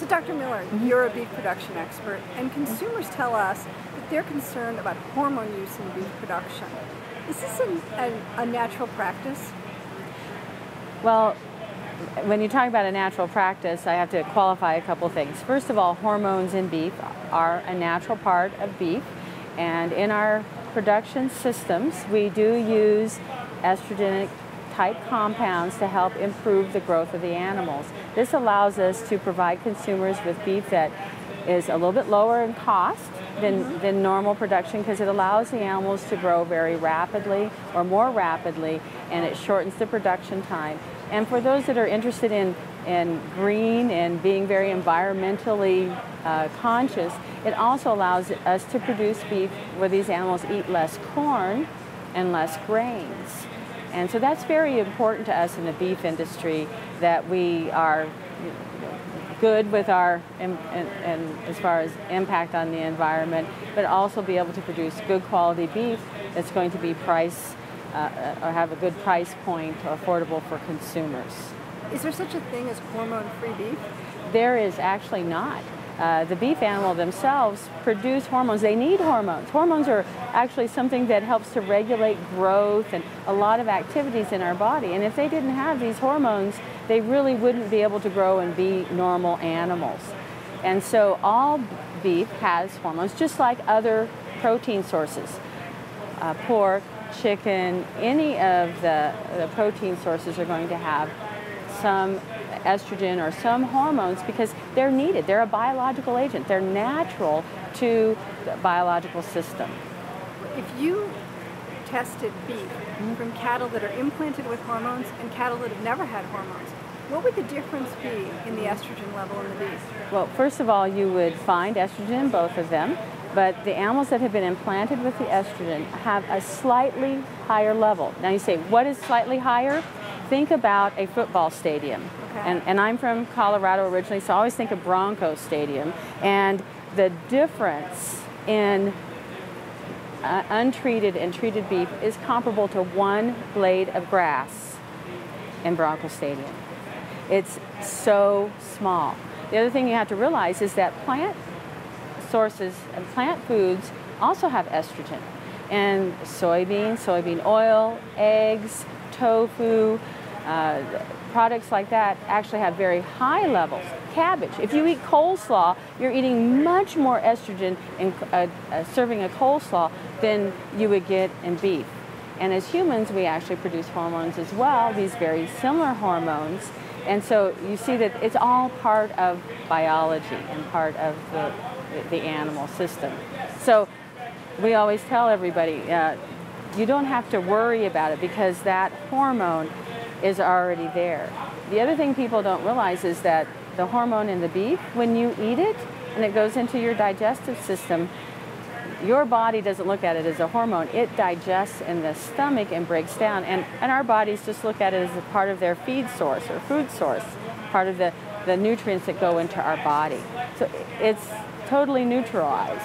So Dr. Miller, you're a beef production expert, and consumers tell us that they're concerned about hormone use in beef production. Is this a natural practice? Well, when you talk about a natural practice, I have to qualify a couple things. First of all, hormones in beef are a natural part of beef, and in our production systems, we do use estrogenic type compounds to help improve the growth of the animals. This allows us to provide consumers with beef that is a little bit lower in cost than normal production, because it allows the animals to grow very rapidly or more rapidly, and it shortens the production time. And for those that are interested in green and being very environmentally conscious, it also allows us to produce beef where these animals eat less corn and less grains. And so that's very important to us in the beef industry, that we are good with our, and as far as impact on the environment, but also be able to produce good quality beef that's going to be priced or have a good price point, affordable for consumers. Is there such a thing as hormone-free beef? There is actually not. The beef animal themselves produce hormones. They need hormones. Hormones are actually something that helps to regulate growth and a lot of activities in our body. And if they didn't have these hormones, they really wouldn't be able to grow and be normal animals. And so all beef has hormones, just like other protein sources. Pork, chicken, any of the protein sources are going to have some estrogen or some hormones because they're needed. They're a biological agent. They're natural to the biological system. If you tested beef from cattle that are implanted with hormones and cattle that have never had hormones, what would the difference be in the estrogen level in the beef? Well, first of all, you would find estrogen in both of them, but the animals that have been implanted with the estrogen have a slightly higher level. Now you say, what is slightly higher? Think about a football stadium. Okay. And I'm from Colorado originally, so I always think of Bronco Stadium. And the difference in untreated and treated beef is comparable to one blade of grass in Bronco Stadium. It's so small. The other thing you have to realize is that plant sources and plant foods also have estrogen. And soybean oil, eggs, tofu, products like that actually have very high levels. Cabbage. If you eat coleslaw, you're eating much more estrogen in serving a coleslaw than you would get in beef. And as humans, we actually produce hormones as well, these very similar hormones. And so you see that it's all part of biology and part of the animal system. So we always tell everybody, you don't have to worry about it because that hormone is already there. The other thing people don't realize is that the hormone in the beef, when you eat it and it goes into your digestive system, your body doesn't look at it as a hormone. It digests in the stomach and breaks down. And our bodies just look at it as a part of their feed source or food source, part of the nutrients that go into our body. So it's totally neutralized.